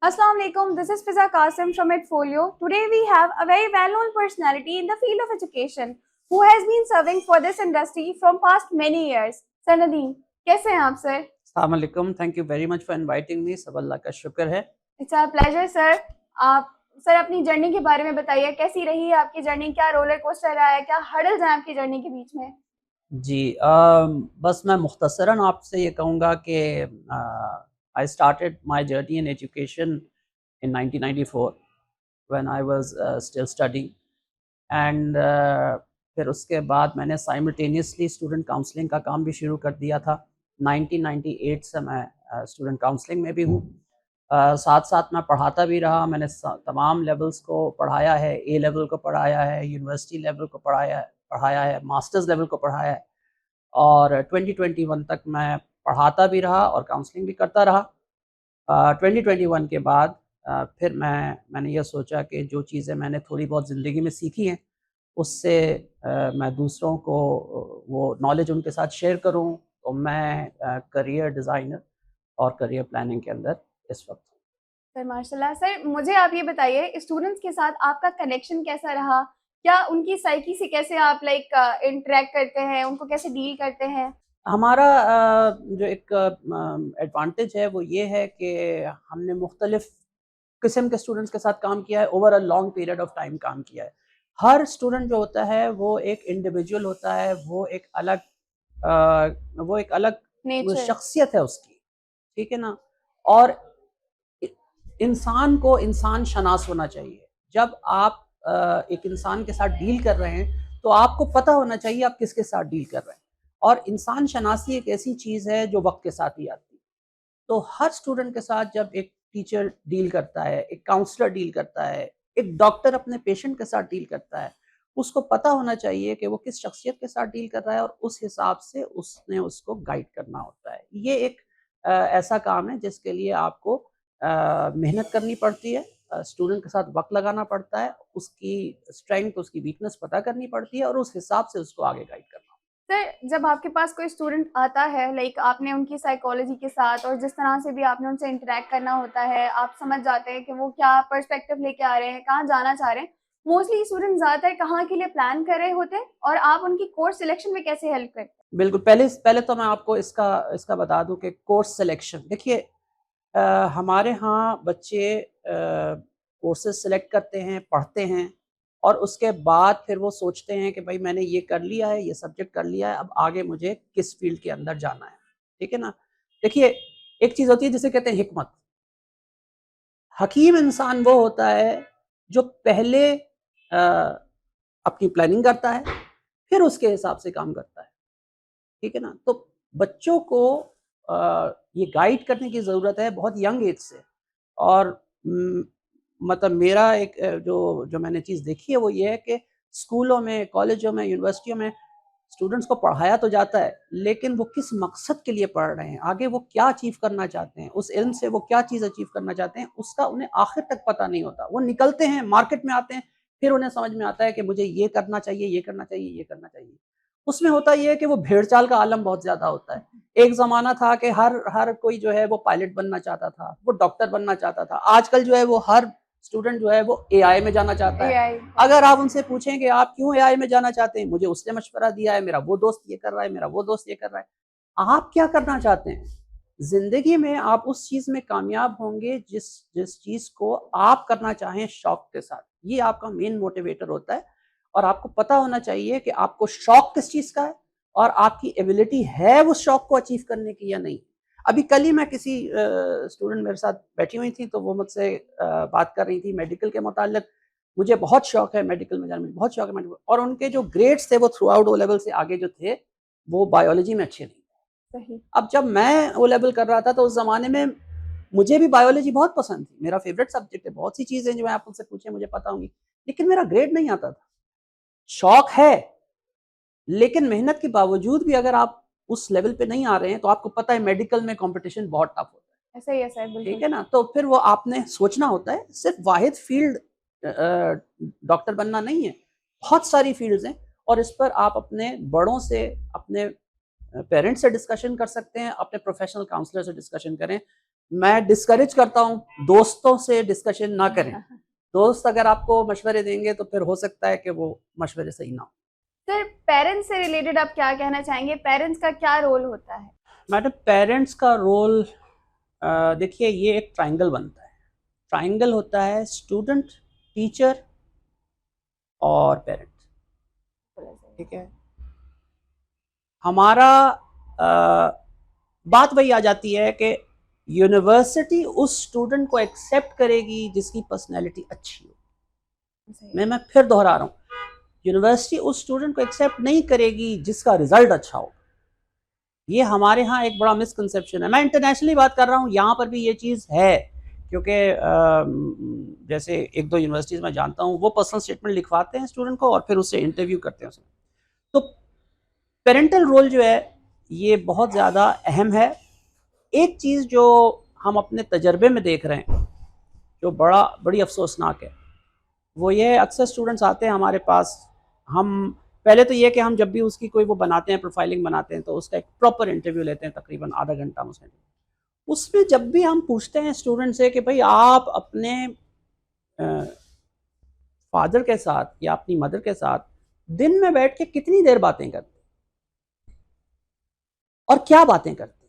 Assalamu alaikum. This is Fiza Qasim from Edfolio. Today we have a very well-known personality in the field of education who has been serving for this industry from past many years. Sir Nadeem, कैसे हैं आप sir? अस्सलाम वालेकुम, thank you very much for inviting me. सब अल्लाह का शुक्र है। It's our pleasure, sir. आप सर अपनी जर्नी के बारे में बताइए, कैसी रही है आपकी जर्नी? क्या रोलर कोस्टर रहा है? क्या हर्डल्स हैं आपकी जर्नी के बीच में? जी बस मैं मुख्तसरन आपसे ये कहूँगा कि I started my journey in education in 1994 when I was still studying and फिर उसके बाद मैंने साइमल्टेनियसली स्टूडेंट काउंसलिंग का काम भी शुरू कर दिया था। 1998 से मैं स्टूडेंट काउंसलिंग में भी हूँ। साथ साथ मैं पढ़ाता भी रहा। मैंने तमाम लेवल्स को पढ़ाया है। ए लेवल को पढ़ाया है, यूनिवर्सिटी लेवल को पढ़ाया है, मास्टर्स लेवल को पढ़ाया है और 2021 तक मैं पढ़ाता भी रहा और काउंसलिंग भी करता रहा। 2021 के बाद फिर मैंने ये सोचा कि जो चीज़ें मैंने थोड़ी बहुत ज़िंदगी में सीखी हैं उससे मैं दूसरों को वो नॉलेज उनके साथ शेयर करूं। तो मैं करियर डिज़ाइनर और करियर प्लानिंग के अंदर इस वक्त हूँ। सर माशाल्लाह। सर मुझे आप ये बताइए, स्टूडेंट्स के साथ आपका कनेक्शन कैसा रहा? क्या उनकी साइकी से कैसे आप इंटरेक्ट करते हैं, उनको कैसे डील करते हैं? हमारा जो एक एडवांटेज है वो ये है कि हमने मुख्तलिफ किस्म के स्टूडेंट्स के साथ काम किया है, over a long period of time काम किया है। हर स्टूडेंट जो होता है वो एक इंडिविजुअल होता है, वो एक अलग नेचर। शख्सियत है उसकी, ठीक है ना? और इंसान को इंसान शनास होना चाहिए। जब आप एक इंसान के साथ डील कर रहे हैं तो आपको पता होना चाहिए आप किसके साथ डील कर रहे हैं। और इंसान शनासी एक ऐसी चीज़ है जो वक्त के साथ ही आती है। तो हर स्टूडेंट के साथ जब एक टीचर डील करता है, एक काउंसलर डील करता है, एक डॉक्टर अपने पेशेंट के साथ डील करता है, उसको पता होना चाहिए कि वो किस शख्सियत के साथ डील कर रहा है और उस हिसाब से उसने उसको गाइड करना होता है। ये एक ऐसा काम है जिसके लिए आपको मेहनत करनी पड़ती है, स्टूडेंट के साथ वक्त लगाना पड़ता है, उसकी स्ट्रेंथ, उसकी वीकनेस पता करनी पड़ती है और उस हिसाब से उसको आगे गाइड करना। सर जब आपके पास कोई स्टूडेंट आता है, आपने उनकी साइकोलॉजी के साथ और जिस तरह से भी आपने उनसे इंटरेक्ट करना होता है, आप समझ जाते हैं कि वो क्या पर्सपेक्टिव लेके आ रहे हैं, कहाँ जाना चाह रहे हैं। मोस्टली स्टूडेंट ज़्यादातर कहाँ के लिए प्लान कर रहे होते हैं और आप उनकी कोर्स सिलेक्शन में कैसे हेल्प करते हैं? बिल्कुल, पहले पहले तो मैं आपको इसका बता दूं कि कोर्स सिलेक्शन देखिए, हमारे यहाँ बच्चे कोर्सेज सेलेक्ट करते हैं, पढ़ते हैं और उसके बाद फिर वो सोचते हैं कि भाई मैंने ये कर लिया है, ये सब्जेक्ट कर लिया है, अब आगे मुझे किस फील्ड के अंदर जाना है, ठीक है ना? देखिए, एक चीज़ होती है जिसे कहते हैं हिकमत। हकीम इंसान वो होता है जो पहले अपनी प्लानिंग करता है, फिर उसके हिसाब से काम करता है, ठीक है ना? तो बच्चों को ये गाइड करने की ज़रूरत है बहुत यंग एज से। और मतलब मेरा एक जो जो मैंने चीज़ देखी है वो ये है कि स्कूलों में, कॉलेजों में, यूनिवर्सिटियों में स्टूडेंट्स को पढ़ाया तो जाता है, लेकिन वो किस मकसद के लिए पढ़ रहे हैं, आगे वो क्या अचीव करना चाहते हैं, उस इल्म से वो क्या चीज़ अचीव करना चाहते हैं, उसका उन्हें आखिर तक पता नहीं होता। वो निकलते हैं, मार्केट में आते हैं, फिर उन्हें समझ में आता है कि मुझे ये करना चाहिए, ये करना चाहिए, ये करना चाहिए। उसमें होता ये है कि वो भेड़-चाल का आलम बहुत ज़्यादा होता है। एक ज़माना था कि हर हर कोई जो है वो पायलट बनना चाहता था, वो डॉक्टर बनना चाहता था। आजकल जो है वो हर स्टूडेंट जो है वो एआई में जाना चाहता है। एआई। अगर आप उनसे पूछें कि आप क्यों एआई में जाना चाहते हैं? मुझे उसने मशवरा दिया है, मेरा वो दोस्त ये कर रहा है, मेरा वो दोस्त ये कर रहा है। आप क्या करना चाहते हैं? ज़िंदगी में आप उस चीज़ में कामयाब होंगे जिस जिस चीज़ को आप करना चाहें शौक के साथ। ये आपका मेन मोटिवेटर होता है और आपको पता होना चाहिए कि आपको शौक किस चीज़ का है और आपकी एबिलिटी है उस शौक को अचीव करने की या नहीं। अभी कल ही मैं किसी स्टूडेंट मेरे साथ बैठी हुई थी तो वो मुझसे बात कर रही थी मेडिकल के मुताल्लिक। मुझे बहुत शौक है मेडिकल में जाने में, बहुत शौक है मेडिकल, और उनके जो ग्रेड्स थे वो थ्रू आउट ओ लेवल से आगे जो थे, वो बायोलॉजी में अच्छे नहीं थे। सही। अब जब मैं ओ लेवल कर रहा था तो उस ज़माने में मुझे भी बायोलॉजी बहुत पसंद थी, मेरा फ़ेवरेट सब्जेक्ट है, बहुत सी चीज़ें जो आप मुझसे पूछें मुझे पता होंगी, लेकिन मेरा ग्रेड नहीं आता था। शौक है, लेकिन मेहनत के बावजूद भी अगर आप उस लेवल पे नहीं आ रहे हैं, तो आपको पता है मेडिकल में कॉम्पिटिशन बहुत टफ होता है। ऐसा ही ऐसा है, ठीक बिल्कुल। है ना? तो फिर वो आपने सोचना होता है, सिर्फ वाहिद फील्ड डॉक्टर बनना नहीं है, बहुत सारी फील्ड्स हैं और इस पर आप अपने बड़ों से, अपने पेरेंट्स से डिस्कशन कर सकते हैं, अपने प्रोफेशनल काउंसलर से डिस्कशन करें। मैं डिस्करेज करता हूँ दोस्तों से डिस्कशन ना करें। दोस्त अगर आपको मशवरे देंगे तो फिर हो सकता है कि वो मशवरे सही ना हो। सर पेरेंट्स से रिलेटेड आप क्या कहना चाहेंगे, पेरेंट्स का क्या रोल होता है? मैडम पेरेंट्स का रोल देखिए ये एक ट्रायंगल बनता है। ट्रायंगल होता है स्टूडेंट, टीचर और पेरेंट। ठीक है, हमारा बात वही आ जाती है कि यूनिवर्सिटी उस स्टूडेंट को एक्सेप्ट करेगी जिसकी पर्सनैलिटी अच्छी हो। मैं फिर दोहरा रहा हूँ, यूनिवर्सिटी उस स्टूडेंट को एक्सेप्ट नहीं करेगी जिसका रिजल्ट अच्छा हो। ये हमारे यहाँ एक बड़ा मिसकंसेप्शन है। मैं इंटरनेशनली बात कर रहा हूँ, यहाँ पर भी ये चीज़ है, क्योंकि जैसे एक दो यूनिवर्सिटीज़ में जानता हूँ वो पर्सनल स्टेटमेंट लिखवाते हैं स्टूडेंट को और फिर उससे इंटरव्यू करते हैं उसमें। तो पेरेंटल रोल जो है ये बहुत ज़्यादा अहम है। एक चीज़ जो हम अपने तजर्बे में देख रहे हैं जो बड़ी अफसोसनाक है, वो ये है अक्सर स्टूडेंट्स आते हैं हमारे पास, हम पहले तो ये कि हम जब भी उसकी कोई वो बनाते हैं, प्रोफाइलिंग बनाते हैं, तो उसका एक प्रॉपर इंटरव्यू लेते हैं, तकरीबन आधा घंटा उसमें जब भी हम पूछते हैं स्टूडेंट से कि भाई आप अपने फादर के साथ या अपनी मदर के साथ दिन में बैठ के कितनी देर बातें करते और क्या बातें करते,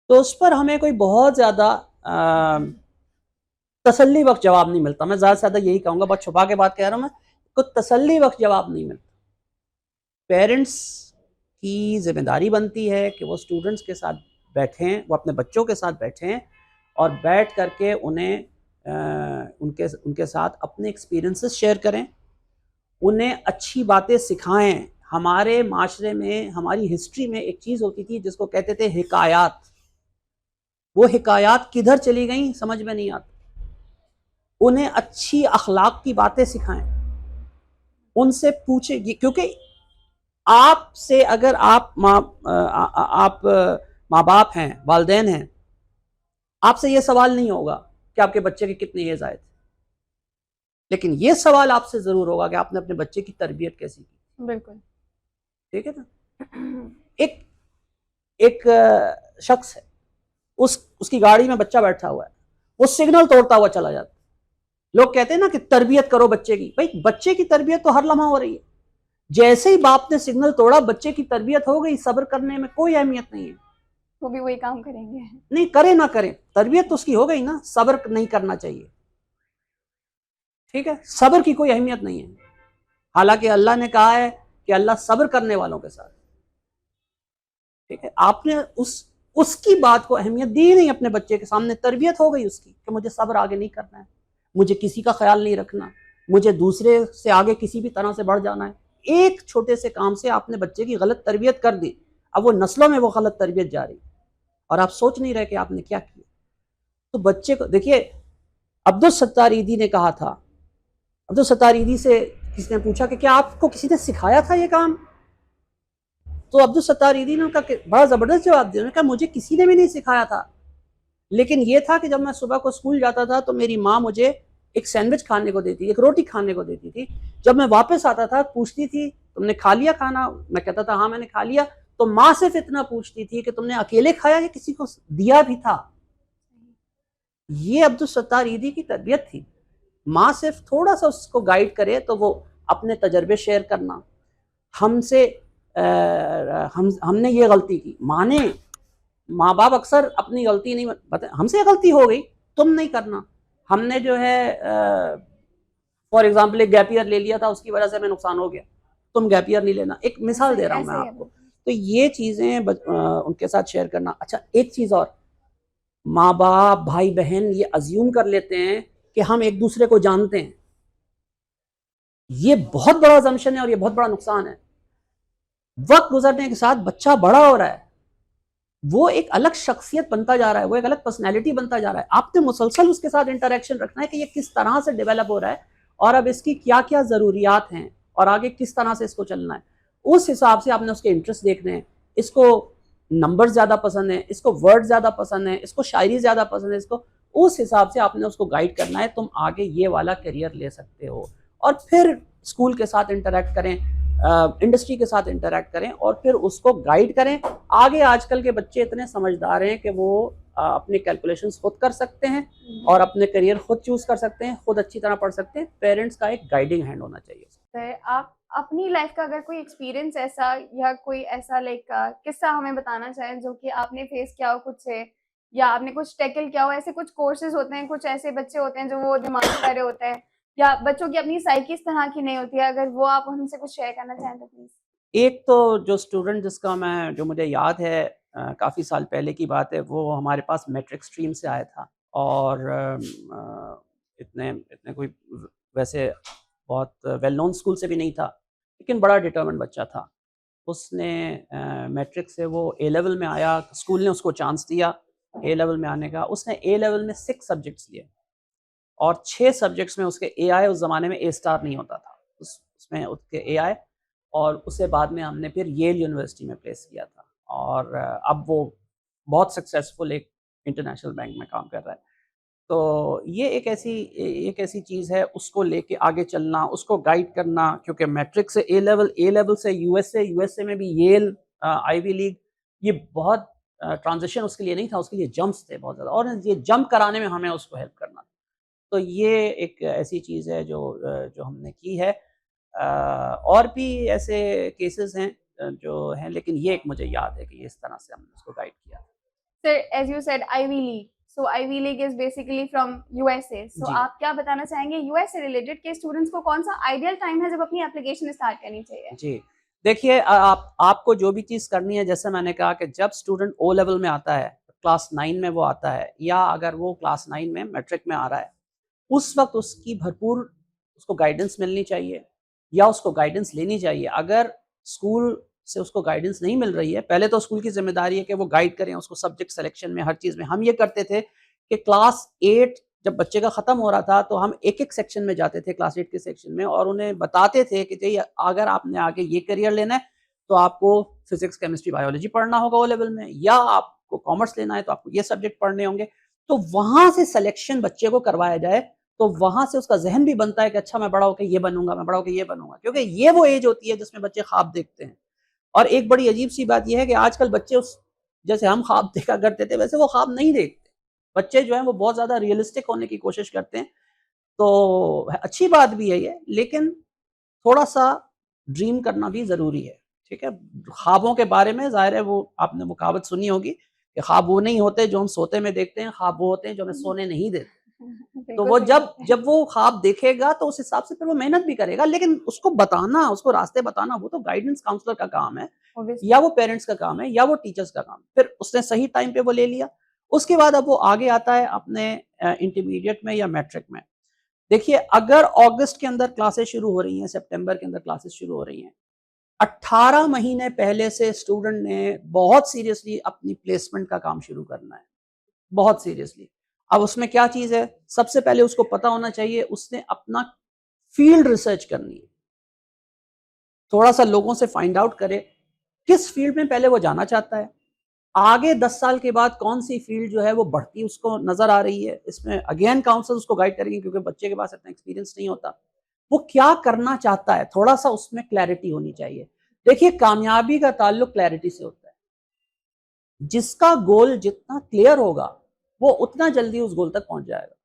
तो उस पर हमें कोई बहुत ज़्यादा तसल्ली वक्त जवाब नहीं मिलता। मैं ज़्यादा से ज़्यादा यही कहूँगा, बहुत छुपा के बात कह रहा हूँ मैं, कुछ तसल्ली वक्त जवाब नहीं मिलता। पेरेंट्स की जिम्मेदारी बनती है कि वो स्टूडेंट्स के साथ बैठें, वो अपने बच्चों के साथ बैठें और बैठ करके उन्हें उनके साथ अपने एक्सपीरियंसेस शेयर करें, उन्हें अच्छी बातें सिखाएं। हमारे माशरे में, हमारी हिस्ट्री में एक चीज़ होती थी जिसको कहते थे हिकायात। वो हिकायात किधर चली गई समझ में नहीं आता। उन्हें अच्छी अखलाक की बातें सिखाएं, उनसे पूछें, क्योंकि आपसे अगर आप माँ बाप हैं, वालिदैन हैं, आपसे ये सवाल नहीं होगा कि आपके बच्चे की कितनी एज आए थे, लेकिन ये सवाल आपसे जरूर होगा कि आपने अपने बच्चे की तरबियत कैसी की। बिल्कुल ठीक है ना। एक शख्स है, उसकी गाड़ी में बच्चा बैठा हुआ है, वो सिग्नल तोड़ता हुआ चला जाता है। लोग कहते हैं ना कि तरबियत करो बच्चे की। भाई बच्चे की तरबियत तो हर लम्हा हो रही है। जैसे ही बाप ने सिग्नल तोड़ा बच्चे की तरबियत हो गई, सब्र करने में कोई अहमियत नहीं है, वो भी वही काम करेंगे। नहीं करे ना करें, तरबियत तो उसकी हो गई ना, सब्र नहीं करना चाहिए। ठीक है, सब्र की कोई अहमियत नहीं है, हालांकि अल्लाह ने कहा है कि अल्लाह सब्र करने वालों के साथ। ठीक है, आपने उसकी बात को अहमियत दी नहीं अपने बच्चे के सामने, तरबियत हो गई उसकी कि मुझे सब्र आगे नहीं करना है, मुझे किसी का ख्याल नहीं रखना, मुझे दूसरे से आगे किसी भी तरह से बढ़ जाना है। एक छोटे से काम से आपने बच्चे की गलत तरबियत कर दी, अब वो नस्लों में वो गलत तरबियत जा रही और आप सोच नहीं रहे कि आपने क्या किया। तो बच्चे को देखिए, अब्दुल सत्तार ईदी ने कहा था, अब्दुल सत्तार ईदी से किसी ने पूछा कि क्या आपको किसी ने सिखाया था ये काम, तो अब्दुल सत्तार ईदी ने उनका बड़ा ज़बरदस्त जवाब दिया। उन्होंने कहा मुझे किसी ने भी नहीं सिखाया था, लेकिन ये था कि जब मैं सुबह को स्कूल जाता था तो मेरी माँ मुझे एक सैंडविच खाने को देती, एक रोटी खाने को देती थी। जब मैं वापस आता था पूछती थी तुमने खा लिया खाना, मैं कहता था हाँ मैंने खा लिया, तो माँ सिर्फ इतना पूछती थी कि तुमने अकेले खाया या किसी को दिया भी था। ये अब्दुल सत्तार ईदी की तरबियत थी। माँ सिर्फ थोड़ा सा उसको गाइड करे तो वो अपने तजर्बे शेयर करना। हमसे हमने ये गलती की, माँ बाप अक्सर अपनी गलती नहीं बताते, हमसे गलती हो गई तुम नहीं करना। हमने जो है फॉर एग्जाम्पल एक गैप ईयर ले लिया था, उसकी वजह से हमें नुकसान हो गया, तुम गैप ईयर नहीं लेना। एक मिसाल दे रहा हूँ मैं आपको। तो ये चीज़ें उनके साथ शेयर करना। अच्छा एक चीज़ और, माँ बाप भाई बहन ये अज्यूम कर लेते हैं कि हम एक दूसरे को जानते हैं, ये बहुत बड़ा अजम्पशन है और ये बहुत बड़ा नुकसान है। वक्त गुजरने के साथ बच्चा बड़ा हो रहा है, वो एक अलग शख्सियत बनता जा रहा है, वो एक अलग पर्सनैलिटी बनता जा रहा है। आपने मुसलसल उसके साथ इंटरेक्शन रखना है कि ये किस तरह से डेवलप हो रहा है और अब इसकी क्या क्या ज़रूरियात हैं और आगे किस तरह से इसको चलना है। उस हिसाब से आपने उसके इंटरेस्ट देखने हैं। इसको नंबर ज़्यादा पसंद है, इसको वर्ड ज़्यादा पसंद है, इसको शायरी ज़्यादा पसंद है, इसको उस हिसाब से आपने उसको गाइड करना है। तुम आगे ये वाला करियर ले सकते हो और फिर स्कूल के साथ इंटरेक्ट करें। इंडस्ट्री के साथ इंटरेक्ट करें और फिर उसको गाइड करें आगे। आजकल के बच्चे इतने समझदार हैं कि वो अपने कैलकुलेशंस खुद कर सकते हैं और अपने करियर खुद चूज कर सकते हैं, खुद अच्छी तरह पढ़ सकते हैं। पेरेंट्स का एक गाइडिंग हैंड होना चाहिए। आप अपनी लाइफ का अगर कोई एक्सपीरियंस ऐसा या कोई ऐसा किस्सा हमें बताना चाहें जो कि आपने फेस किया हो खुद से, या आपने कुछ टैकल किया हो। ऐसे कुछ कोर्सेज होते हैं, कुछ ऐसे बच्चे होते हैं जो वो दिमाग कर रहे होते हैं, या बच्चों की अपनी साइकी इस तरह की नहीं होती है, अगर वो आप हमसे कुछ शेयर करना चाहें तो प्लीज। एक तो जो स्टूडेंट जो मुझे याद है, काफ़ी साल पहले की बात है, वो हमारे पास मैट्रिक स्ट्रीम से आया था और इतने इतने कोई वैसे बहुत वेल नोन स्कूल से भी नहीं था, लेकिन बड़ा डिटर्मिन्ड बच्चा था। उसने मैट्रिक से वो ए लेवल में आया, स्कूल ने उसको चांस दिया ए लेवल में आने का। उसने ए लेवल में 6 सब्जेक्ट्स लिए और 6 सब्जेक्ट्स में उसके ए आए। उस ज़माने में ए स्टार नहीं होता था, उसमें उसके ए आए और उसे बाद में हमने फिर येल यूनिवर्सिटी में प्लेस किया था और अब वो बहुत सक्सेसफुल एक इंटरनेशनल बैंक में काम कर रहा है। तो ये एक ऐसी चीज़ है, उसको लेके आगे चलना, उसको गाइड करना, क्योंकि मैट्रिक से ए लेवल से यूएसए में भी येल, आईवी लीग, ये बहुत ट्रांजिशन उसके लिए नहीं था, उसके लिए जंप्स थे बहुत ज़्यादा और ये जंप कराने में हमें उसको हेल्प करना था। तो ये एक ऐसी चीज़ है जो हमने की है। और भी ऐसे केसेस हैं जो हैं, लेकिन ये एक मुझे याद है कि इस तरह से हमने उसको गाइड किया। Sir, as you said Ivy League, so Ivy League is basically from USA. So जी। आप क्या बताना चाहेंगे यूएस से रिलेटेड के स्टूडेंट्स को कौन सा आइडियल टाइम है जब अपनी एप्लीकेशन स्टार्ट करनी चाहिए? जी, देखिए, आपको जो भी चीज़ करनी है, जैसे मैंने कहा कि जब स्टूडेंट ओ लेवल में आता है, क्लास 9 में वो आता है, या अगर वो क्लास 9 में मैट्रिक में आ रहा है, उस वक़्त उसकी भरपूर उसको गाइडेंस मिलनी चाहिए या उसको गाइडेंस लेनी चाहिए। अगर स्कूल से उसको गाइडेंस नहीं मिल रही है, पहले तो स्कूल की ज़िम्मेदारी है कि वो गाइड करें उसको सब्जेक्ट सिलेक्शन में, हर चीज़ में। हम ये करते थे कि क्लास 8 जब बच्चे का ख़त्म हो रहा था, तो हम एक-एक सेक्शन में जाते थे, क्लास 8 के सेक्शन में, और उन्हें बताते थे कि चलिए, अगर आपने आगे ये करियर लेना है, तो आपको फिज़िक्स, केमिस्ट्री, बायोलॉजी पढ़ना होगा ओ लेवल में, या आपको कॉमर्स लेना है, तो आपको ये सब्जेक्ट पढ़ने होंगे। तो वहाँ से सिलेक्शन बच्चे को करवाया जाए, तो वहाँ से उसका ज़हन भी बनता है कि अच्छा, मैं बड़ा होके ये बनूँगा, मैं बड़ा होके ये बनूँगा। क्योंकि ये वो एज होती है जिसमें बच्चे ख्वाब देखते हैं। और एक बड़ी अजीब-सी बात ये है कि आजकल बच्चे जैसे हम ख्वाब देखा करते थे, वैसे वो ख्वाब नहीं देखते। बच्चे जो हैं वो बहुत ज़्यादा रियलिस्टिक होने की कोशिश करते हैं। तो अच्छी बात भी है ये, लेकिन थोड़ा-सा ड्रीम करना भी ज़रूरी है, ठीक है? ख्वाबों के बारे में ज़ाहिर है, वो आपने वो कहावत सुनी होगी कि ख्वाब वो नहीं होते जो हम सोते में देखते हैं, ख्वाब वो होते हैं जो हमें सोने नहीं देते। तो बिल्कुल वो सही जब बात है। जब वो ख्वाब देखेगा, तो उस हिसाब से फिर वो मेहनत भी करेगा, लेकिन उसको बताना, उसको रास्ते बताना, वो तो गाइडेंस काउंसलर का काम है, Obviously। या वो पेरेंट्स का काम है, या वो टीचर्स का काम है। फिर उसने सही टाइम पे वो ले लिया, उसके बाद अब वो आगे आता है अपने इंटरमीडिएट में या मैट्रिक में। देखिए, अगर अगस्त के अंदर क्लासेस शुरू हो रही हैं, सितंबर के अंदर क्लासेस शुरू हो रही हैं, 18 महीने पहले से स्टूडेंट ने बहुत सीरियसली अपनी प्लेसमेंट का काम शुरू करना है, बहुत सीरियसली। अब उसमें क्या चीज़ है, सबसे पहले उसको पता होना चाहिए, उसने अपना फील्ड रिसर्च करनी है। थोड़ा-सा लोगों से फाइंड आउट करे, किस फील्ड में पहले वो जाना चाहता है। आगे 10 साल के बाद कौन-सी फील्ड जो है वो बढ़ती उसको नज़र आ रही है। इसमें अगेन काउंसलर उसको गाइड करेंगे, क्योंकि बच्चे के पास इतना एक्सपीरियंस नहीं होता। वो क्या करना चाहता है, थोड़ा-सा उसमें क्लैरिटी होनी चाहिए। देखिए, कामयाबी का ताल्लुक क्लैरिटी से होता है। जिसका गोल जितना क्लियर होगा, वो उतना जल्दी उस गोल तक पहुँच जाएगा।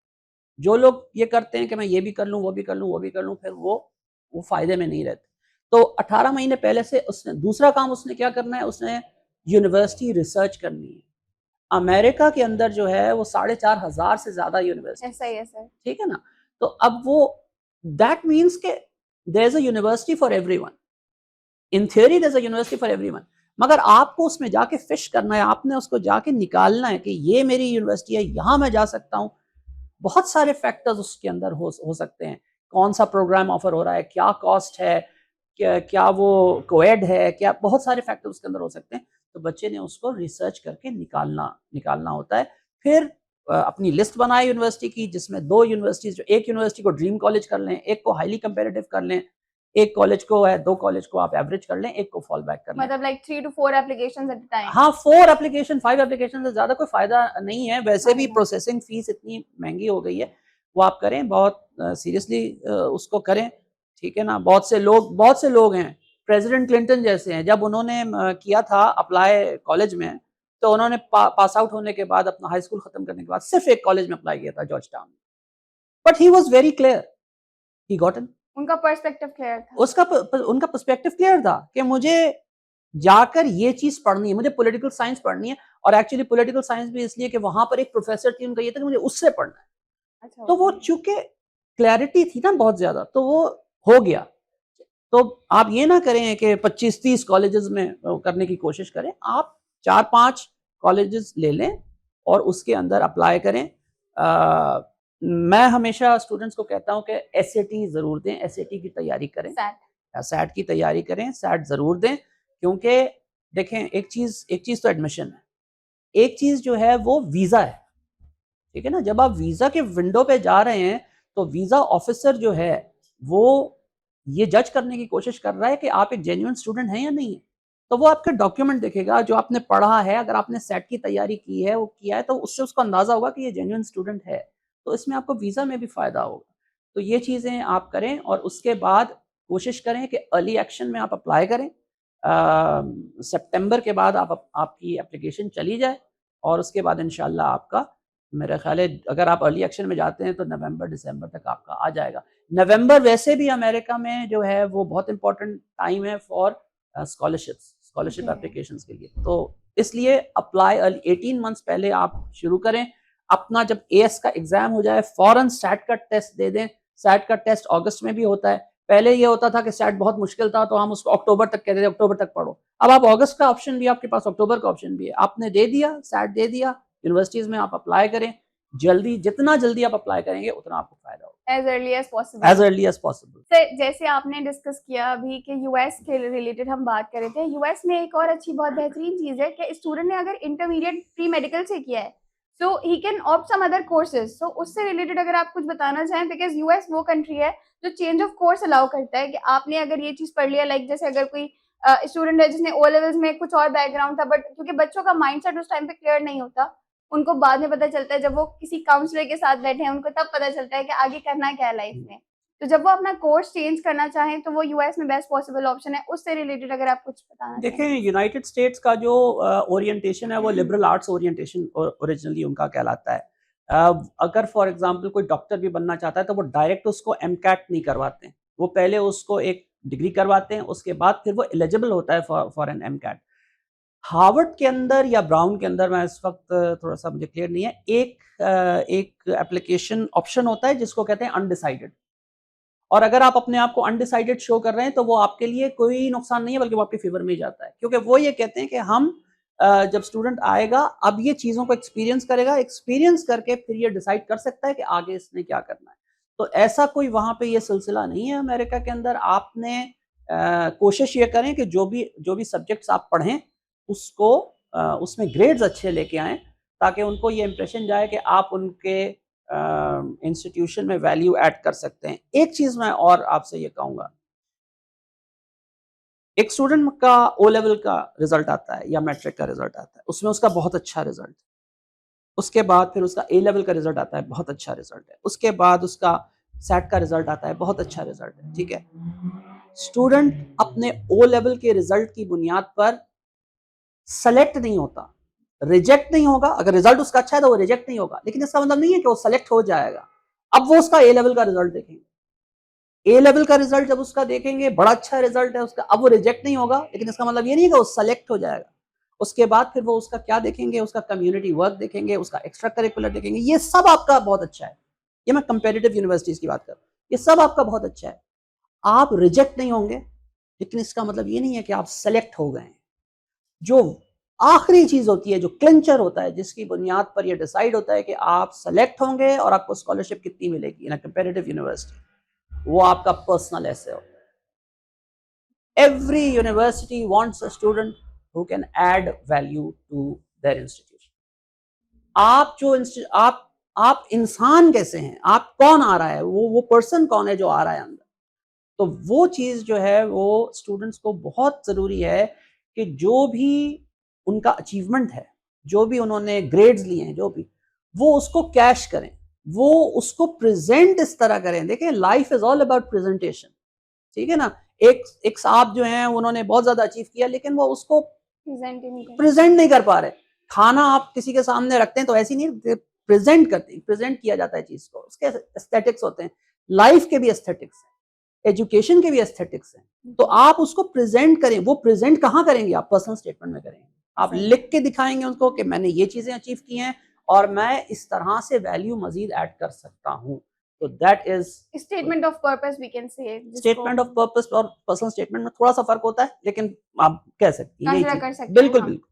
जो लोग ये करते हैं कि मैं ये भी कर लूँ, वो भी कर लूँ, वो भी कर लूँ, फिर वो फ़ायदे में नहीं रहते। तो 18 महीने पहले से उसने दूसरा काम उसने क्या करना है, उसने यूनिवर्सिटी रिसर्च करनी है। अमेरिका के अंदर जो है वो 4,500 से ज़्यादा यूनिवर्सिटी, ऐसा ही है सर। ठीक है ना? तो अब वो दैट मीन्स के there is a university for everyone. In theory there is a university for everyone. मगर आपको उसमें जाके फिश करना है, आपने उसको जाके निकालना है कि ये मेरी यूनिवर्सिटी है, यहाँ मैं जा सकता हूँ। बहुत सारे फैक्टर्स उसके अंदर हो सकते हैं। कौन-सा प्रोग्राम ऑफ़र हो रहा है, क्या कॉस्ट है, क्या वो कोएड है, क्या बहुत सारे फैक्टर उसके अंदर हो सकते हैं। तो बच्चे ने उसको रिसर्च करके निकालना होता है। फिर अपनी लिस्ट बनाए यूनिवर्सिटी की, जिसमें 2 यूनिवर्सिटीज़, जो एक यूनिवर्सिटी को ड्रीम कॉलेज कर लें, एक को हाइली कंपैरेटिव कर लें, एक कॉलेज को 2 कॉलेज को आप एवरेज कर लें, एक को फॉल बैक कर लें। मतलब 3 to 4 applications at a time. हाँ, 4 एप्लीकेशन, 5 एप्लीकेशन से ज़्यादा कोई फ़ायदा नहीं है। वैसे भी हाँ। प्रोसेसिंग फ़ीस इतनी महँगी हो गई है। वो आप करें, बहुत सीरियसली उसको करें, ठीक है ना? बहुत से लोग हैं प्रेसिडेंट क्लिंटन जैसे हैं, जब उन्होंने किया था अप्लाई कॉलेज में, तो उन्होंने पास आउट होने के बाद, अपना हाई स्कूल खत्म करने के बाद सिर्फ एक कॉलेज में अप्लाई किया था, George town. But he was very clear, he got in. उनका पर्सपेक्टिव क्लियर था। उनका पर्सपेक्टिव क्लियर था कि मुझे जाकर ये चीज पढ़नी है, मुझे पॉलिटिकल साइंस पढ़नी है। और एक्चुअली पॉलिटिकल साइंस भी इसलिए कि वहां पर एक प्रोफेसर थी, उनका ये था कि मुझे उससे पढ़ना है। अच्छा, तो वो चूंकि क्लैरिटी थी ना बहुत ज्यादा, तो वो हो गया। तो आप ये ना करें कि 25-30 कॉलेजेस में करने की कोशिश करें, आप 4-5 कॉलेजेस ले लें और उसके अंदर अप्लाई करें। मैं हमेशा स्टूडेंट्स को कहता हूं कि एसएटी जरूर दें, एसएटी की तैयारी करें, सैट की तैयारी करें, सैट जरूर दें। क्योंकि देखें, एक चीज तो एडमिशन है, एक चीज जो है वो वीजा है, ठीक है ना। जब आप वीजा के विंडो पे जा रहे हैं, तो वीजा ऑफिसर जो है वो ये जज करने की कोशिश कर रहा है कि आप एक जेन्युइन स्टूडेंट हैं या नहीं है। तो वो आपके डॉक्यूमेंट देखेगा, जो आपने पढ़ा है, अगर आपने सेट की तैयारी की है, वो किया है, तो उससे उसको अंदाजा होगा कि ये जेन्युइन स्टूडेंट है। तो इसमें आपको वीजा में भी फायदा होगा। तो ये चीजें आप करें और उसके बाद कोशिश करें कि अर्ली एक्शन में आप अप्लाई करें। सितंबर के बाद आपकी एप्लीकेशन चली जाए और उसके बाद इंशाल्लाह आपका, मेरा ख्याल है अगर आप अर्ली एक्शन में जाते हैं तो नवंबर दिसंबर तक आपका आ जाएगा। नवंबर वैसे भी अमेरिका में जो है वो बहुत इंपॉर्टेंट टाइम है फॉर स्कॉलरशिप एप्लीकेशंस के लिए। तो इसलिए अप्लाई 18 मंथ्स पहले आप शुरू करें। अपना जब एएस का एग्जाम हो जाए, फौरन सैट का टेस्ट दे दें। सैट का टेस्ट अगस्त में भी होता है। पहले ये होता था कि सैट बहुत मुश्किल था, तो हम उसको अक्टूबर तक कहते थे, अक्टूबर तक पढ़ो। अब आप अगस्त का ऑप्शन भी, आपके पास अक्टूबर का ऑप्शन भी है। आपने दे दिया, सैट दे दिया, यूनिवर्सिटीज में आप अप्लाई करें। जल्दी, जितना जल्दी आप अप्लाई करेंगे उतना आपको फायदा होगा। As early as possible, as early as possible. जैसे आपने डिस्कस किया अभी कि यूएस के रिलेटेड हम बात कर रहे थे, यूएस में एक और अच्छी बहुत बेहतरीन चीज है कि स्टूडेंट ने अगर इंटरमीडिएट प्री मेडिकल से किया है, so he can opt some other courses. So उससे रिलेटेड अगर आप कुछ बताना चाहें, बिकॉज यूएस वो कंट्री है जो चेंज ऑफ कोर्स अलाउ करता है कि आपने अगर ये चीज पढ़ लिया, लाइक जैसे अगर कोई स्टूडेंट है जिसने ओ लेवल्स में कुछ और बैकग्राउंड था, बट क्योंकि बच्चों का माइंडसेट उस टाइम पे क्लियर नहीं होता, उनको बाद में पता चलता है, जब वो किसी काउंसलर के साथ बैठे हैं उनको तब पता चलता है कि आगे करना क्या है लाइफ में। तो जब वो अपना कोर्स चेंज करना चाहें तो वो यूएस में बेस्ट पॉसिबल ऑप्शन है। उससे रिलेटेड अगर आप कुछ बताना चाहें। देखें, यूनाइटेड स्टेट्स का जो ओरिएंटेशन है वो लिबरल आर्ट्स ओरिएंटेशन ओरिजिनली उनका कहलाता है। अगर फॉर एग्जांपल कोई डॉक्टर भी बनना चाहता है तो वो डायरेक्ट उसको एमकैट नहीं करवाते हैं, वो पहले उसको एक डिग्री करवाते हैं, उसके बाद फिर वो एलिजिबल होता है फॉर एन एमकैट। हार्वर्ड के अंदर या ब्राउन के अंदर, मैं इस वक्त थोड़ा सा मुझे क्लियर नहीं है, एक एप्लीकेशन ऑप्शन होता है जिसको कहते हैं अनडिसाइडेड। और अगर आप अपने आप को अनडिसाइडेड शो कर रहे हैं तो वो आपके लिए कोई नुकसान नहीं है, बल्कि वो आपके फेवर में ही जाता है। क्योंकि वो ये कहते हैं कि हम जब स्टूडेंट आएगा, अब ये चीज़ों को एक्सपीरियंस करेगा, एक्सपीरियंस करके फिर ये डिसाइड कर सकता है कि आगे इसने क्या करना है। तो ऐसा कोई वहाँ पे ये सिलसिला नहीं है अमेरिका के अंदर। आपने कोशिश ये करें कि जो भी सब्जेक्ट्स आप पढ़ें उसको उसमें ग्रेड्स अच्छे लेके आएँ, ताकि उनको ये इंप्रेशन जाए कि आप उनके इंस्टीट्यूशन में वैल्यू ऐड कर सकते हैं। एक चीज मैं और आपसे ये कहूंगा, एक स्टूडेंट का ओ लेवल का रिजल्ट आता है या मैट्रिक का रिजल्ट आता है, उसमें उसका बहुत अच्छा रिजल्ट, उसके बाद फिर उसका ए लेवल का रिजल्ट आता है, बहुत अच्छा रिजल्ट है, उसके बाद उसका सेट का रिजल्ट आता है, बहुत अच्छा रिजल्ट है, ठीक है। स्टूडेंट अपने ओ लेवल के रिजल्ट की बुनियाद पर सेलेक्ट नहीं होता, रिजेक्ट नहीं होगा। अगर रिजल्ट उसका अच्छा है तो वो रिजेक्ट नहीं होगा, लेकिन इसका मतलब नहीं है कि वो सेलेक्ट हो जाएगा। अब वो उसका ए लेवल का रिजल्ट देखेंगे, ए लेवल का रिजल्ट जब उसका देखेंगे, बड़ा अच्छा रिजल्ट है उसका, अब वो रिजेक्ट नहीं होगा, लेकिन इसका मतलब ये नहीं है कि वो सेलेक्ट हो जाएगा। उसके बाद फिर वो उसका क्या देखेंगे, उसका कम्युनिटी वर्क देखेंगे, उसका एक्स्ट्रा करिकुलर देखेंगे, ये सब आपका बहुत अच्छा है। ये मैं कंपेरेटिव यूनिवर्सिटीज की बात कर रहा हूँ, ये सब आपका बहुत अच्छा है। आप रिजेक्ट नहीं होंगे, लेकिन इसका मतलब ये नहीं है कि आप सेलेक्ट हो गए। जो आखिरी चीज होती है, जो क्लिंचर होता है, जिसकी बुनियाद पर यह डिसाइड होता है कि आप सेलेक्ट होंगे और आपको स्कॉलरशिप कितनी मिलेगी इन अ कंपैरेटिव यूनिवर्सिटी, वो आपका पर्सनल ऐसे होता है। Every university wants a student who can add value to their institution. आप जो आप इंसान कैसे हैं, आप कौन आ रहा है, वो पर्सन कौन है जो आ रहा है अंदर। तो वो चीज जो है वो स्टूडेंट्स को बहुत जरूरी है कि जो भी उनका अचीवमेंट है, जो भी उन्होंने ग्रेड्स लिए हैं, जो भी, वो उसको कैश करें, वो उसको प्रेजेंट इस तरह करें। देखें, life is all about presentation. ठीक है ना। एक साहब जो हैं उन्होंने बहुत ज्यादा अचीव किया, लेकिन वो उसको प्रेजेंट नहीं कर पा रहे। खाना आप किसी के सामने रखते हैं तो ऐसी नहीं प्रेजेंट करते, प्रेजेंट किया जाता है चीज को, उसके एस्थेटिक्स होते हैं। लाइफ के भी एस्थेटिक्स हैं, एजुकेशन के भी एस्थेटिक्स हैं। तो आप उसको प्रेजेंट करें। वो प्रेजेंट कहाँ करेंगे? आप पर्सनल स्टेटमेंट में करेंगे। आप लिख के दिखाएंगे उनको कि मैंने ये चीजें अचीव की हैं और मैं इस तरह से वैल्यू मजीद ऐड कर सकता हूँ। तो that is statement of purpose we can say. Statement of purpose और पर्सनल स्टेटमेंट में थोड़ा सा फर्क होता है, लेकिन आप कह सकती हैं कंसीडर कर सकते हैं। बिल्कुल बिल्कुल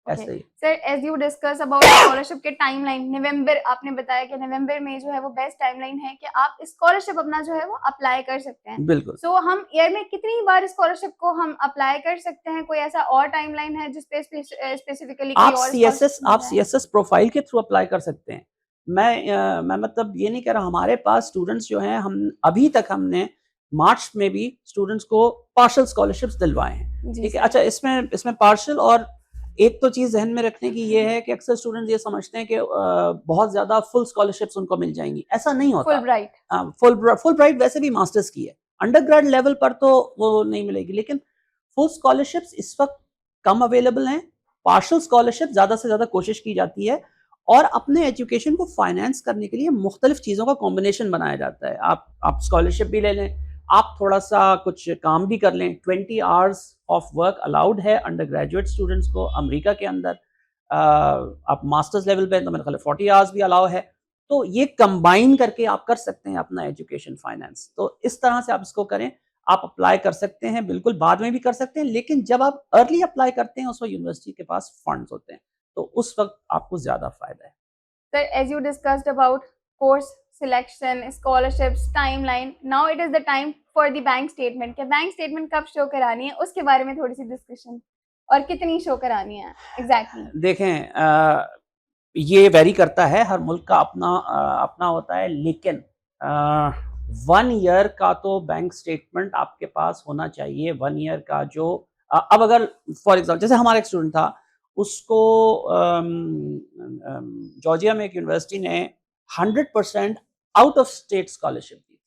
ऐसे ही। Sir, as you discuss about scholarship के टाइमलाइन, नवंबर आपने बताया कि नवंबर में जो है वो बेस्ट टाइमलाइन है कि आप स्कॉलरशिप अपना जो है वो अप्लाई कर सकते हैं। बिल्कुल। सो हम ईयर में कितनी बार स्कॉलरशिप को हम अप्लाई कर सकते हैं? कोई ऐसा और टाइमलाइन है जिस पे स्पेसिफिकली आप सीएसएस प्रोफाइल के थ्रू अप्लाई कर सकते हैं। मैं मतलब ये नहीं कह रहा, हमारे पास स्टूडेंट्स जो हैं, हम अभी तक हमने मार्च में भी स्टूडेंट्स को पार्शियल स्कॉलरशिप्स दिलवाए हैं। ठीक है। अच्छा, इसमें पार्शियल और एक तो चीज ज़हन में रखने की ये है कि अक्सर स्टूडेंट्स ये समझते हैं कि बहुत ज्यादा फुल स्कॉलरशिप्स उनको मिल जाएंगी। ऐसा नहीं होता। फुल ब्राइट वैसे भी मास्टर्स की है, अंडर ग्रेड लेवल पर तो वो नहीं मिलेगी, लेकिन फुल स्कॉलरशिप्स इस वक्त कम अवेलेबल हैं। पार्शियल स्कॉलरशिप ज्यादा से ज्यादा कोशिश की जाती है और अपने एजुकेशन को फाइनेंस करने के लिए मुख्तलिफ चीजों का कॉम्बिनेशन बनाया जाता है। आप स्कॉलरशिप भी ले लें, आप थोड़ा सा कुछ काम भी कर लें। 20 आवर्स ऑफ वर्क अलाउड है अंडर ग्रेजुएट स्टूडेंट्स को अमेरिका के अंदर। आप मास्टर्स लेवल पे तो मेरे ख्याल 40 आवर्स भी अलाउ है। तो ये कंबाइन करके आप कर सकते हैं अपना एजुकेशन फाइनेंस। तो इस तरह से आप इसको करें, आप अप्लाई कर सकते हैं, बिल्कुल बाद में भी कर सकते हैं, लेकिन जब आप अर्ली अप्लाई करते हैं उस वक्त यूनिवर्सिटी के पास फंड्स होते हैं, तो उस वक्त आपको ज्यादा फायदा है। Sir, as you discussed about course selection, scholarships, timeline, now it is the time for the bank statement. क्या बैंक स्टेटमेंट कब शो करानी है, उसके बारे में थोड़ी सी डिस्कशन, और कितनी शो करानी है एग्जैक्टली? देखें, ये वेरी करता है, हर मुल्क का अपना होता है, लेकिन 1 ईयर का तो बैंक स्टेटमेंट आपके पास होना चाहिए। 1 ईयर का जो अब अगर फॉर एग्जाम्पल जैसे हमारा एक स्टूडेंट था, उसको जॉर्जिया में एक यूनिवर्सिटी ने 100% आउट ऑफ स्टेट स्कॉलरशिप दी।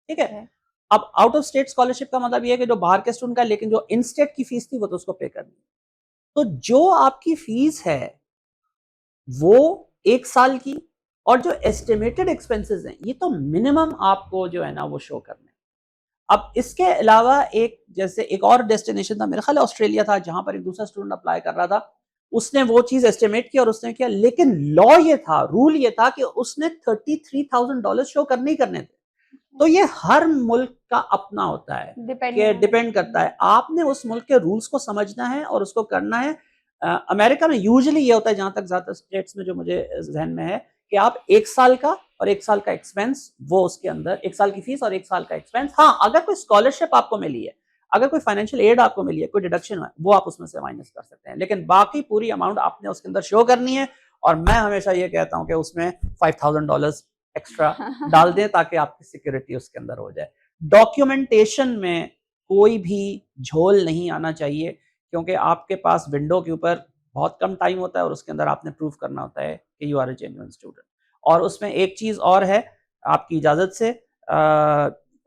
ठीक है। अब आउट ऑफ स्टेट स्कॉलरशिप का मतलब ये है कि जो बाहर के स्टूडेंट का, लेकिन जो इन स्टेट की फीस थी वो तो उसको पे करनी। तो जो आपकी फीस है वो 1 साल की, और जो एस्टिमेटेड एक्सपेंसेस हैं ये तो मिनिमम आपको जो है ना वो शो करने। अब इसके अलावा एक और डेस्टिनेशन था, मेरा ख्याल ऑस्ट्रेलिया था, जहां पर एक दूसरा स्टूडेंट अप्लाई कर रहा था। उसने वो चीज एस्टिमेट किया और उसने किया, लेकिन लॉ ये था, रूल ये था कि उसने $33,000 शो करने ही करने थे। तो ये हर मुल्क का अपना होता है, डिपेंड करता है। आपने उस मुल्क के रूल्स को समझना है और उसको करना है। अमेरिका में यूजुअली ये होता है, जहां तक ज्यादा स्टेट्स में जो मुझे जहन में है, कि आप 1 साल का और 1 साल का एक्सपेंस, वो उसके अंदर 1 साल की फीस और 1 साल का एक्सपेंस। हाँ, अगर कोई स्कॉलरशिप आपको मिली है, अगर कोई फाइनेंशियल एड आपको मिली है, कोई डिडक्शन है, वो आप उसमें से माइनस कर सकते हैं, लेकिन बाकी पूरी अमाउंट आपने उसके अंदर शो करनी है। और मैं हमेशा ये कहता हूँ कि उसमें $5,000 एक्स्ट्रा डाल दें ताकि आपकी सिक्योरिटी उसके अंदर हो जाए। डॉक्यूमेंटेशन में कोई भी झोल नहीं आना चाहिए, क्योंकि आपके पास विंडो के ऊपर बहुत कम टाइम होता है और उसके अंदर आपने प्रूव करना होता है कि you are a genuine student. और उसमें एक चीज और है, आपकी इजाजत से,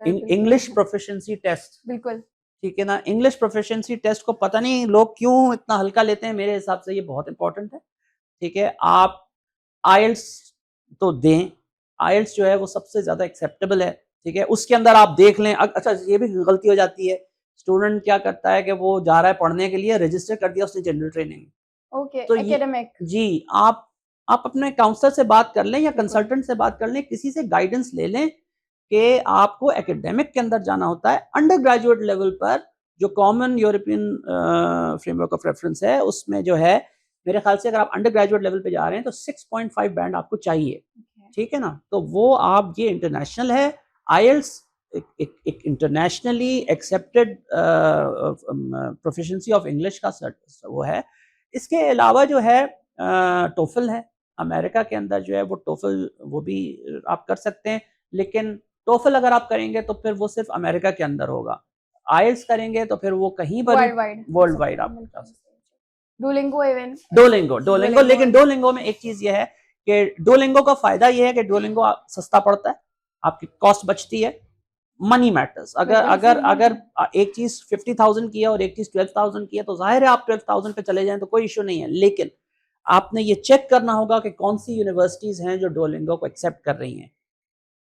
इंग्लिश प्रोफिशिएंसी टेस्ट। बिल्कुल ठीक है ना। इंग्लिश प्रोफिशिएंसी टेस्ट को पता नहीं लोग क्यों इतना हल्का लेते हैं, मेरे हिसाब से ये बहुत इंपॉर्टेंट है। ठीक है। आप आइल्स तो दें, आइल्स जो है वो सबसे ज्यादा एक्सेप्टेबल है। ठीक है। उसके अंदर आप देख लें। अच्छा, ये भी गलती हो जाती है, स्टूडेंट क्या करता है कि वो जा रहा है पढ़ने के लिए, रजिस्टर कर दिया उसने जनरल ट्रेनिंग। ओके, तो एकेडमिक। जी, आप अपने काउंसलर से बात कर लें या कंसल्टेंट से बात कर लें, किसी से गाइडेंस ले लें कि आपको एकेडमिक के अंदर जाना होता है। अंडर ग्रेजुएट लेवल पर जो common European framework of reference है, उसमें जो है, मेरे ख्याल से अगर आप अंडर ग्रेजुएट लेवल पे जा रहे हैं तो 6.5 बैंड आपको चाहिए। ठीक है ना। तो वो आप, ये इंटरनेशनल है, आईएलटीएस एक internationally accepted proficiency of English का वो है। इसके अलावा जो है टोफल है, अमेरिका के अंदर जो है वो टोफल, वो भी आप कर सकते हैं, लेकिन टोफल अगर आप करेंगे तो फिर वो सिर्फ अमेरिका के अंदर होगा। आईएलटीएस करेंगे तो फिर वो कहीं पर वर्ल्ड वाइड आप कर सकते हैं। डोलिंगो, लेकिन डोलिंगो में एक चीज ये है कि डोलिंगो का फायदा ये है कि डोलिंगो सस्ता पड़ता है, आपकी कॉस्ट बचती है, मनी मैटर्स। अगर अगर अगर एक चीज 50,000 की है और एक चीज 12,000 की है तो जाहिर है आप 12,000 पे चले जाएं तो कोई इशू नहीं है, लेकिन आपने ये चेक करना होगा कि कौन सी यूनिवर्सिटीज हैं जो डुओलिंगो को एक्सेप्ट कर रही हैं।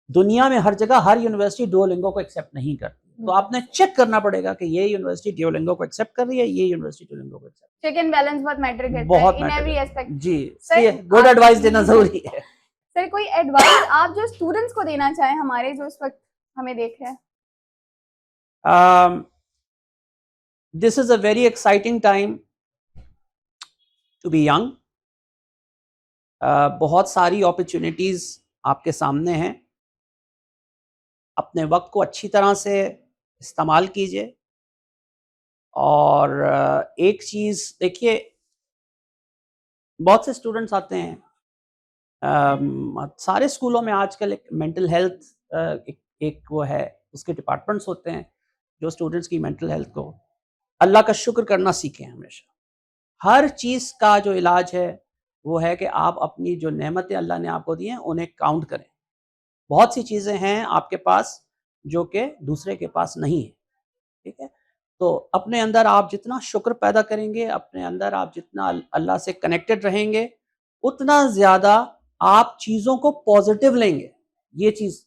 दुनिया में हर जगह हर यूनिवर्सिटी डुओलिंगो को एक्सेप्ट नहीं करती, तो आपने चेक करना पड़ेगा कि ये यूनिवर्सिटी डुओलिंगो को एक्सेप्ट कर रही है, ये यूनिवर्सिटी डुओलिंगो को एक्सेप्ट। चेक एंड बैलेंस बहुत मैटर करता है बहुत इन एवरी एस्पेक्ट। जी, गुड एडवाइस देना जरूरी है। सर कोई एडवाइस आप जो स्टूडेंट्स को देना चाहें, हमारे जो इस वक्त हमें देख रहे हैं? This is a very exciting time to be young. बहुत सारी अपॉर्चुनिटीज आपके सामने हैं। अपने वक्त को अच्छी तरह से इस्तेमाल कीजिए। और एक चीज़ देखिए, बहुत से स्टूडेंट्स आते हैं, सारे स्कूलों में आजकल एक मेंटल हेल्थ एक वो है, उसके डिपार्टमेंट्स होते हैं जो स्टूडेंट्स की मेंटल हेल्थ को अल्लाह का शुक्र करना सीखें। हमेशा हर चीज़ का जो इलाज है वो है कि आप अपनी जो नेमतें अल्लाह ने आपको दी हैं उन्हें काउंट करें। बहुत सी चीज़ें हैं आपके पास जो कि दूसरे के पास नहीं है, ठीक है? तो अपने अंदर आप जितना शुक्र पैदा करेंगे, अपने अंदर आप जितना अल्लाह से कनेक्टेड रहेंगे, उतना ज़्यादा आप चीज़ों को पॉजिटिव लेंगे। ये चीज़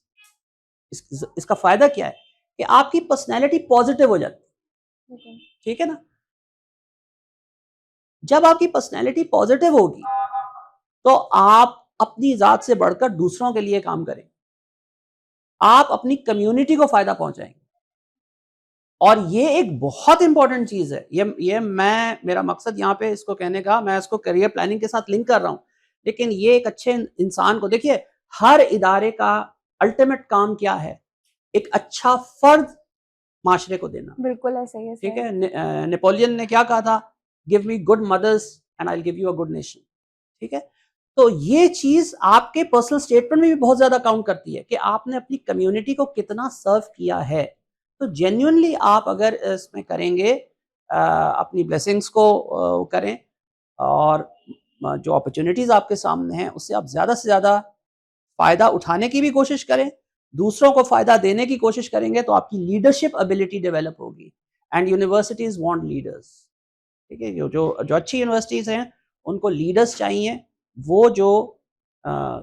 इसका फ़ायदा क्या है कि आपकी पर्सनैलिटी पॉजिटिव हो जाती है, ठीक है ना? जब आपकी पर्सनैलिटी पॉजिटिव होगी तो आप अपनी ज़ात से बढ़कर दूसरों के लिए काम करेंगे, आप अपनी कम्युनिटी को फ़ायदा पहुंचाएंगे। और ये एक बहुत इंपॉर्टेंट चीज़ है। ये मेरा मकसद यहाँ पे इसको कहने का, मैं इसको करियर प्लानिंग के साथ लिंक कर रहा हूँ, लेकिन ये एक अच्छे इंसान को देखिए, हर इदारे का अल्टीमेट काम क्या है? एक अच्छा फर्द माशरे को देना। बिल्कुल ऐसा ही है, ठीक है। नेपोलियन ने क्या कहा था? Give me good mothers and I will give you a good nation. ठीक है। तो ये चीज आपके पर्सनल स्टेटमेंट में भी बहुत ज्यादा काउंट करती है कि आपने अपनी कम्युनिटी को कितना सर्व किया है। तो जेन्युइनली आप अगर इसमें करेंगे, अपनी ब्लेसिंग्स को करें और जो अपॉर्चुनिटीज आपके सामने हैं उससे आप ज्यादा से ज्यादा फायदा उठाने की भी कोशिश करें, दूसरों को फायदा देने की कोशिश करेंगे तो आपकी लीडरशिप एबिलिटी डेवलप होगी। And universities want leaders. ठीक है। जो अच्छी यूनिवर्सिटीज हैं उनको लीडर्स चाहिए, वो जो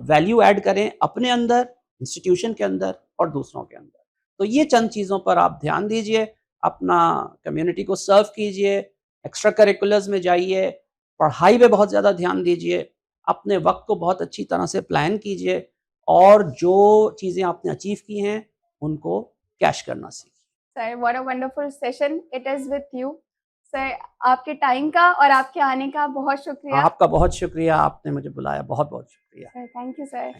वैल्यू ऐड करें अपने अंदर, इंस्टीट्यूशन के अंदर और दूसरों के अंदर। तो ये चंद चीज़ों पर आप ध्यान दीजिए, अपना कम्युनिटी को सर्व कीजिए, एक्स्ट्रा करिकुलर्स में जाइए, पढ़ाई पे बहुत ज़्यादा ध्यान दीजिए, अपने वक्त को बहुत अच्छी तरह से प्लान कीजिए और जो चीज़ें आपने अचीव की हैं उनको कैश करना सीखिए। Sir what a wonderful session it is with you. Sir आपके टाइम का और आपके आने का बहुत शुक्रिया। आपका बहुत शुक्रिया, आपने मुझे बुलाया, बहुत बहुत शुक्रिया। Sir thank you sir.